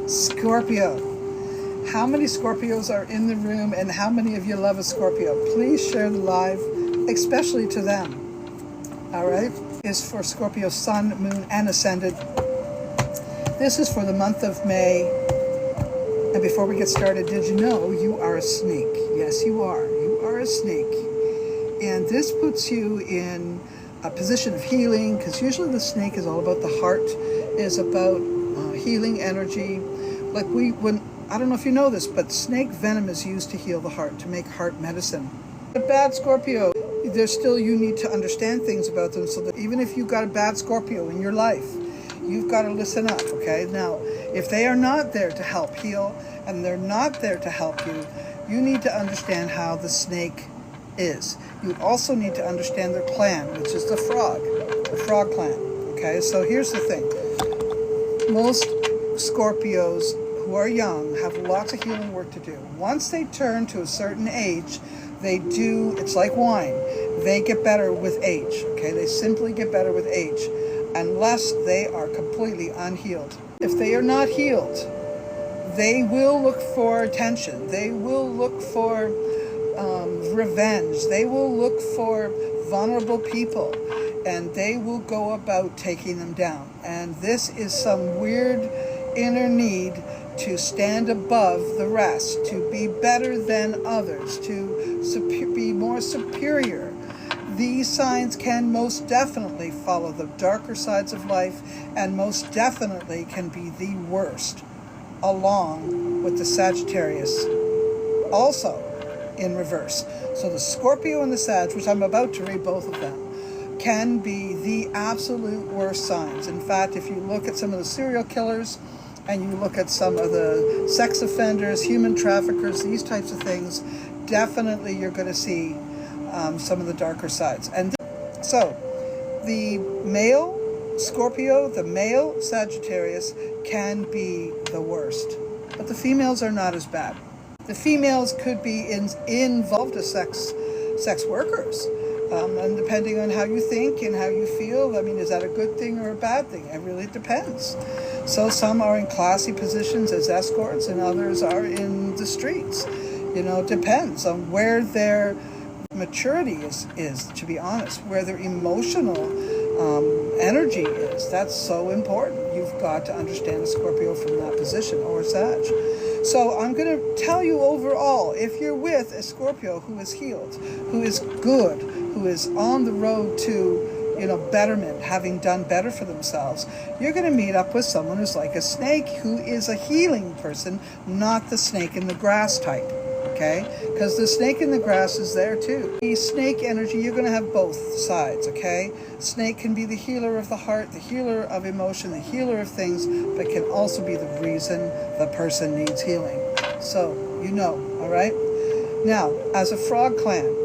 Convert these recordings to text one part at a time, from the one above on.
Scorpio. How many Scorpios are in the room, and how many of you love a Scorpio? Please share the live, especially to them. All right? Is for Scorpio Sun, Moon, and Ascendant. This is for the month of May. And before we get started, did you know you are a snake? Yes, you are. You are a snake. And this puts you in a position of healing, because usually the snake is all about the heart, is about healing energy. Like I don't know if you know this, but snake venom is used to heal the heart, to make heart medicine. A bad Scorpio, there's still, you need to understand things about them, so that even if you've got a bad Scorpio in your life, you've got to listen up, okay? Now, if they are not there to help heal, and they're not there to help you, you need to understand how the snake is. You also need to understand their clan, which is the frog clan, okay? So here's the thing. Most Scorpios who are young have lots of healing work to do. Once they turn to a certain age, it's like wine. They get better with age, okay? They simply get better with age, unless they are completely unhealed. If they are not healed, they will look for attention. They will look for revenge. They will look for vulnerable people, and they will go about taking them down. And this is some weird inner need to stand above the rest, to be better than others, to be more superior. These signs can most definitely follow the darker sides of life, and most definitely can be the worst, along with the Sagittarius, also in reverse. So the Scorpio and the Sag, which I'm about to read both of them, can be the absolute worst signs. In fact, if you look at some of the serial killers, and you look at some of the sex offenders, human traffickers, these types of things, definitely you're going to see some of the darker sides. And so the male Scorpio, the male Sagittarius can be the worst, but the females are not as bad. The females could be involved as sex workers. And depending on how you think and how you feel, I mean, is that a good thing or a bad thing? It really depends. So some are in classy positions as escorts, and others are in the streets. You know, it depends on where their maturity is, to be honest, where their emotional energy is. That's so important. You've got to understand a Scorpio from that position, or Sag. So I'm going to tell you overall, if you're with a Scorpio who is healed, who is good, who is on the road to, betterment, having done better for themselves, you're going to meet up with someone who's like a snake, who is a healing person, not the snake in the grass type, okay? Because the snake in the grass is there too. The snake energy, you're going to have both sides, okay? Snake can be the healer of the heart, the healer of emotion, the healer of things, but can also be the reason the person needs healing. So, all right? Now, as a frog clan,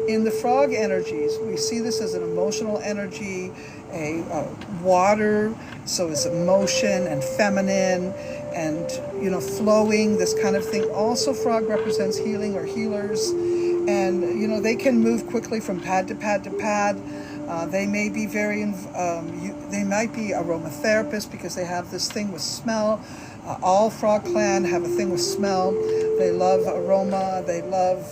in the frog energies, we see this as an emotional energy, a water, so it's emotion and feminine and, flowing, this kind of thing. Also, frog represents healing or healers, and, they can move quickly from pad to pad to pad. They may be they might be aromatherapists, because they have this thing with smell. All frog clan have a thing with smell. They love aroma. They love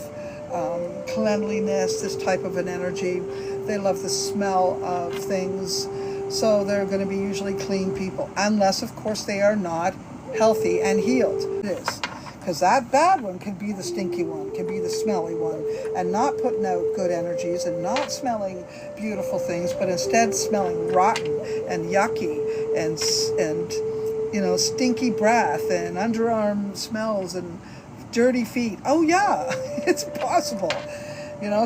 cleanliness, this type of an energy. They love the smell of things. So they're going to be usually clean people, unless, of course, they are not healthy and healed. It is. Because that bad one can be the stinky one, can be the smelly one, and not putting out good energies and not smelling beautiful things, but instead smelling rotten and yucky and stinky breath and underarm smells and dirty feet. Oh yeah, it's possible.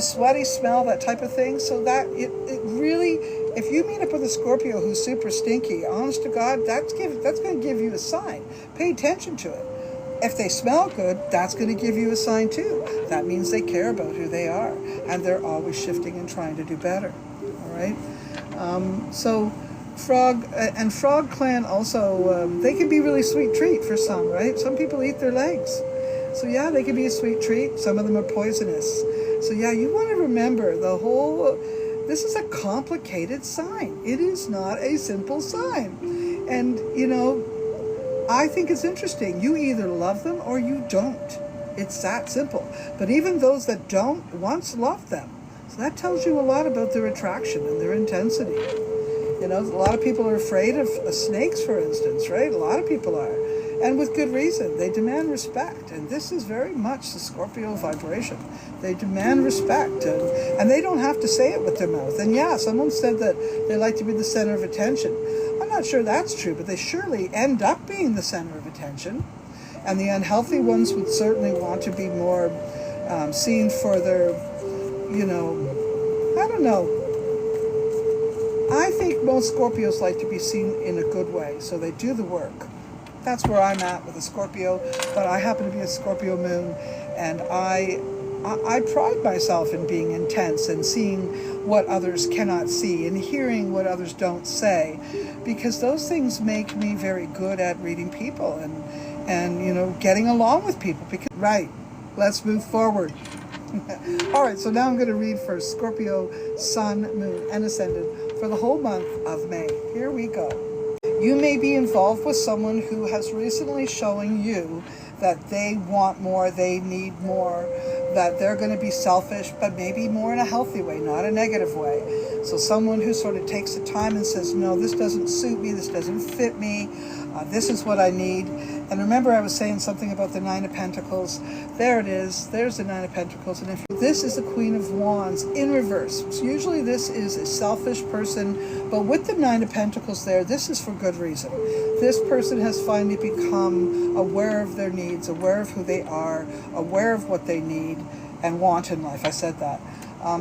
Sweaty smell, that type of thing. So that it really, if you meet up with a Scorpio who's super stinky, honest to God, that's going to give you a sign. Pay attention to it. If they smell good, that's going to give you a sign too. That means they care about who they are, and they're always shifting and trying to do better. All right. So frog clan also, they can be really sweet treat for some, right? Some people eat their legs. So yeah, they can be a sweet treat. Some of them are poisonous. So yeah, you want to remember this is a complicated sign. It is not a simple sign. And, I think it's interesting. You either love them or you don't. It's that simple. But even those that don't once loved them. So that tells you a lot about their attraction and their intensity. You know, a lot of people are afraid of snakes, for instance, right? A lot of people are. And with good reason. They demand respect. And this is very much the Scorpio vibration. They demand respect. And they don't have to say it with their mouth. And yeah, someone said that they like to be the center of attention. I'm not sure that's true, but they surely end up being the center of attention. And the unhealthy ones would certainly want to be more seen for their, you know, I don't know. I think most Scorpios like to be seen in a good way, so they do the work. That's where I'm at with a Scorpio, but I happen to be a Scorpio moon, and I pride myself in being intense and seeing what others cannot see and hearing what others don't say, because those things make me very good at reading people and you know, getting along with people. Because, right, let's move forward. All right, so now I'm going to read for Scorpio Sun, Moon, and Ascendant for the whole month of May. Here we go. You may be involved with someone who has recently showing you that they want more, they need more, that they're going to be selfish, but maybe more in a healthy way, not a negative way. So someone who sort of takes the time and says, no, this doesn't suit me, this doesn't fit me, this is what I need. And remember, I was saying something about the Nine of Pentacles. There it is. There's the Nine of Pentacles. And if this is the Queen of Wands in reverse. So usually this is a selfish person, but with the Nine of Pentacles there, this is for good reason. This person has finally become aware of their needs, aware of who they are, aware of what they need and want in life. I said that.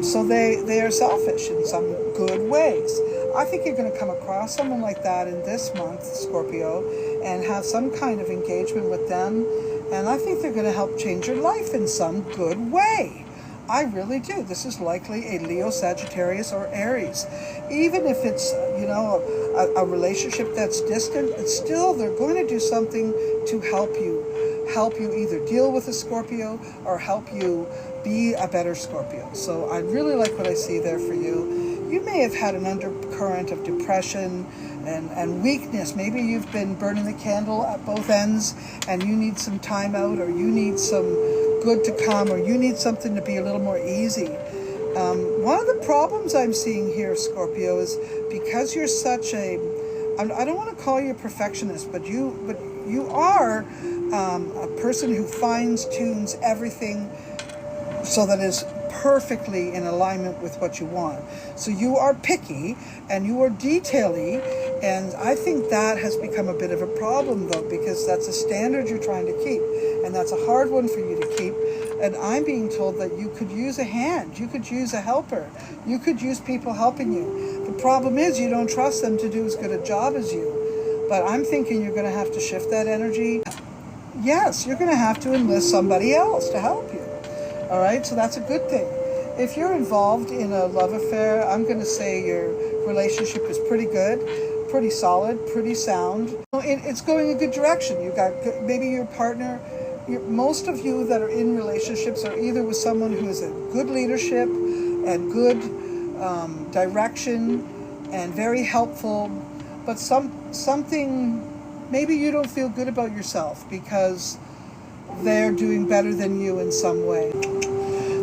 So they are selfish in some good ways. I think you're going to come across someone like that in this month, Scorpio, and have some kind of engagement with them. And I think they're going to help change your life in some good way. I really do. This is likely a Leo, Sagittarius, or Aries. Even if it's, you know, a relationship that's distant, it's still, they're going to do something to help you either deal with a Scorpio or help you be a better Scorpio. So I really like what I see there for you. You may have had an undercurrent of depression and weakness. Maybe you've been burning the candle at both ends and you need some time out, or you need some good to come, or you need something to be a little more easy. One of the problems I'm seeing here, Scorpio, is because you're such a, I don't want to call you a perfectionist, but you are a person who fines tunes everything so that it's perfectly in alignment with what you want. So you are picky and you are detaily, and I think that has become a bit of a problem though, because that's a standard you're trying to keep, and that's a hard one for you to keep. And I'm being told that you could use a hand, you could use a helper, you could use people helping you. The problem is you don't trust them to do as good a job as you. But I'm thinking you're going to have to shift that energy. Yes, you're going to have to enlist somebody else to help you. All right, so that's a good thing. If you're involved in a love affair, I'm going to say your relationship is pretty good, pretty solid, pretty sound. It's going a good direction. You got maybe your partner. Most of you that are in relationships are either with someone who has a good leadership and good direction and very helpful, but something maybe you don't feel good about yourself because they're doing better than you in some way.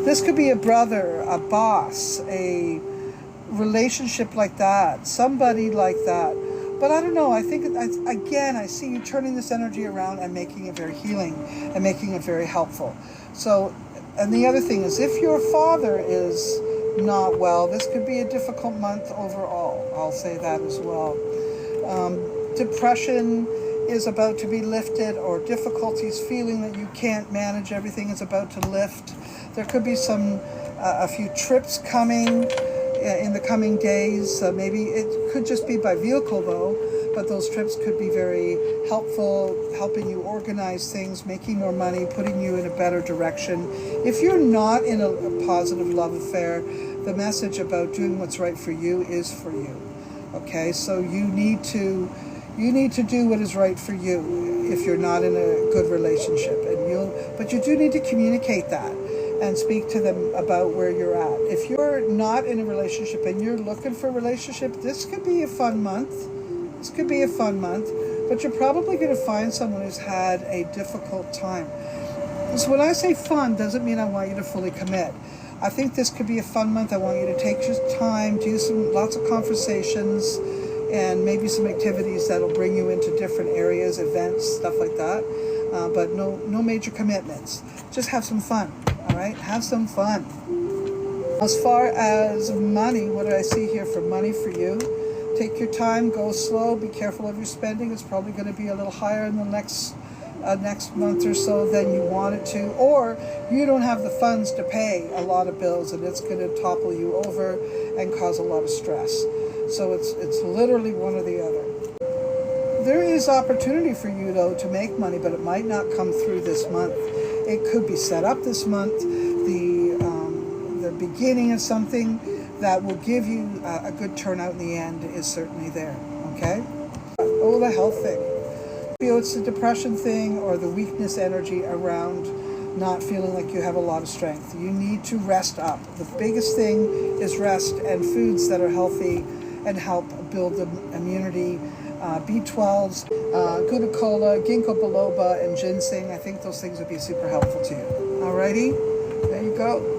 This could be a brother, a boss, a relationship like that, somebody like that. But I don't know, I think, again, I see you turning this energy around and making it very healing and making it very helpful. So, and the other thing is, if your father is not well, this could be a difficult month overall. I'll say that as well. Depression is about to be lifted, or difficulties feeling that you can't manage everything is about to lift. There could be a few trips coming in the coming days. Maybe it could just be by vehicle though, but those trips could be very helpful, helping you organize things, making more money, putting you in a better direction. If you're not in a positive love affair, the message about doing what's right for you is for you. Okay, so you need to do what is right for you if you're not in a good relationship, but you do need to communicate that and speak to them about where you're at. If you're not in a relationship and you're looking for a relationship, this could be a fun month. This could be a fun month. but you're probably going to find someone who's had a difficult time. So when I say fun, doesn't mean I want you to fully commit. I think this could be a fun month. I want you to take your time, do lots of conversations, and maybe some activities that'll bring you into different areas, events, stuff like that. But no major commitments. Just have some fun, all right? Have some fun. As far as money, what do I see here for money for you? Take your time, go slow, be careful of your spending. It's probably going to be a little higher in the next month or so than you want it to, or you don't have the funds to pay a lot of bills and it's going to topple you over and cause a lot of stress. So it's literally one or the other. There is opportunity for you though to make money, but it might not come through this month. It could be set up this month. The beginning of something that will give you a good turnout in the end is certainly there. Okay. Oh, the health thing. It's the depression thing or the weakness energy around not feeling like you have a lot of strength. You need to rest up. The biggest thing is rest and foods that are healthy and help build the immunity. B12s, Gudacola, Ginkgo biloba, and ginseng. I think those things would be super helpful to you. Alrighty, there you go.